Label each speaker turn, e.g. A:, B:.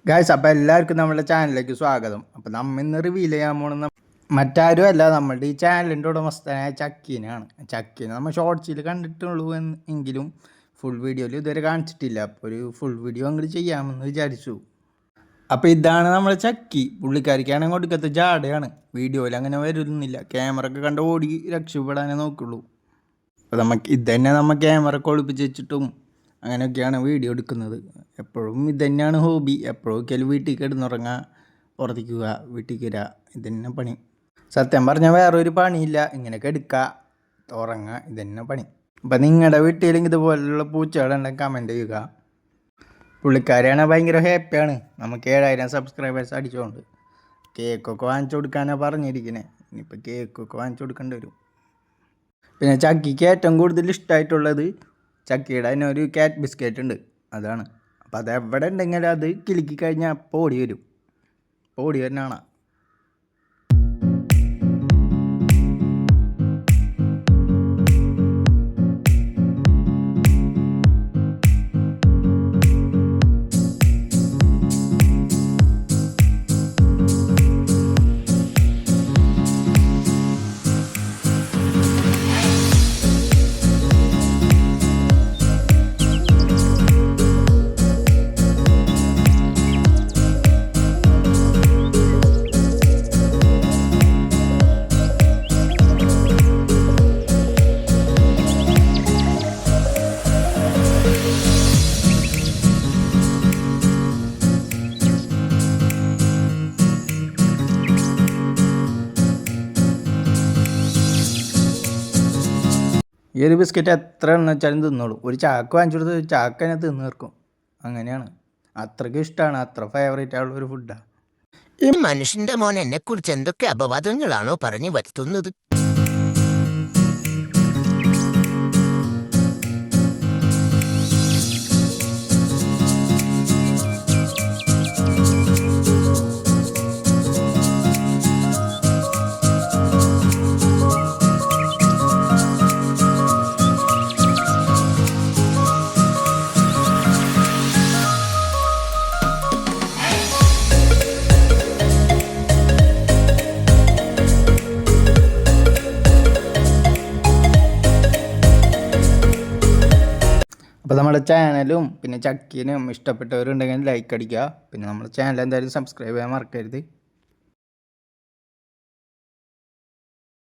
A: Guys, അപ്പോൾ എല്ലാവർക്കും നമ്മുടെ ചാനലിലേക്ക് സ്വാഗതം. അപ്പോൾ നമ്മൾ ഇന്ന് റിവീൽ ചെയ്യാൻ പോകുന്ന മറ്റാരും അല്ല, നമ്മുടെ ഈ ചാനലിൻ്റെ ഉടമസ്ഥനായ ചക്കീനാണ്. ചക്കീനെ നമ്മൾ ഷോർട്സിൽ കണ്ടിട്ടുള്ളൂ എങ്കിലും ഫുൾ വീഡിയോയിൽ ഇതുവരെ കാണിച്ചിട്ടില്ല. അപ്പോൾ ഒരു ഫുൾ വീഡിയോ അങ്ങോട്ട് ചെയ്യാമെന്ന് വിചാരിച്ചു. അപ്പോൾ ഇതാണ് നമ്മളെ ചക്കി. പുള്ളിക്കാരിക്കാണെങ്കിൽ കൊടുക്കത്തെ ജാടയാണ്. വീഡിയോയിൽ അങ്ങനെ വരുന്നില്ല. ക്യാമറ ഒക്കെ കണ്ട് ഓടി രക്ഷപ്പെടാനേ നോക്കുള്ളൂ. അപ്പോൾ ഇത് തന്നെ നമ്മൾ ക്യാമറ ഒളിപ്പിച്ച് വെച്ചിട്ടും അങ്ങനെയൊക്കെയാണ് വീഡിയോ എടുക്കുന്നത്. എപ്പോഴും ഇത് തന്നെയാണ് ഹോബി. എപ്പോഴൊക്കെയാലും വീട്ടിൽ കിടന്നുറങ്ങുക, പുറത്തേക്കുക, വീട്ടിൽ വരിക, ഇത് തന്നെ പണി. സത്യം പറഞ്ഞാൽ വേറൊരു പണിയില്ല. ഇങ്ങനെയൊക്കെ എടുക്കുക, ഉറങ്ങുക, ഇത് തന്നെ പണി. അപ്പം നിങ്ങളുടെ വീട്ടിലെങ്കിൽ ഇതുപോലുള്ള പൂച്ചകളുണ്ടെങ്കിൽ കമൻറ്റ് ചെയ്യുക. പുള്ളിക്കാരിയാണ് ഭയങ്കര ഹാപ്പിയാണ്. നമുക്ക് 7000 സബ്സ്ക്രൈബേഴ്സ് അടിച്ചുകൊണ്ട് കേക്കൊക്കെ വാങ്ങിച്ചു കൊടുക്കാനാണ് പറഞ്ഞിരിക്കുന്നത്. ഇനിയിപ്പോൾ കേക്കൊക്കെ വാങ്ങിച്ചു കൊടുക്കേണ്ടി വരും. പിന്നെ ചക്കിക്ക് ഏറ്റവും കൂടുതൽ ഇഷ്ടമായിട്ടുള്ളത് ചക്കിയുടെ തന്നെ ഒരു ക്യാറ്റ് ബിസ്ക്കറ്റ് ഉണ്ട്, അതാണ്. അപ്പോൾ അത് എവിടെ ഉണ്ടെങ്കിലും അത് കിലുക്കി കഴിഞ്ഞാൽ അപ്പോൾ ഓടി വരും. ഓടി വരുന്നതാണ്. ഈ ഒരു ബിസ്ക്കറ്റ് എത്ര എണ്ണം വെച്ചാലും തിന്നോളൂ. ഒരു ചാക്ക് വാങ്ങിച്ചു കൊടുത്ത് ചാക്ക് തന്നെ തിന്ന് തീർക്കും. അങ്ങനെയാണ്. അത്രയ്ക്ക് ഇഷ്ടമാണ്. അത്ര ഫേവറേറ്റ് ആയുള്ള ഒരു ഫുഡാണ്.
B: ഈ മനുഷ്യന്റെ മോൻ എന്നെക്കുറിച്ച് എന്തൊക്കെ അപവാദങ്ങളാണോ പറഞ്ഞു വരുത്തുന്നത്?
A: അപ്പോൾ നമ്മുടെ ചാനലും പിന്നെ ചക്കീനും ഇഷ്ടപ്പെട്ടവരുണ്ടെങ്കിൽ ലൈക്ക് അടിക്കുക. പിന്നെ നമ്മുടെ ചാനൽ എന്തായാലും സബ്സ്ക്രൈബ് ചെയ്യാൻ മറക്കരുത്.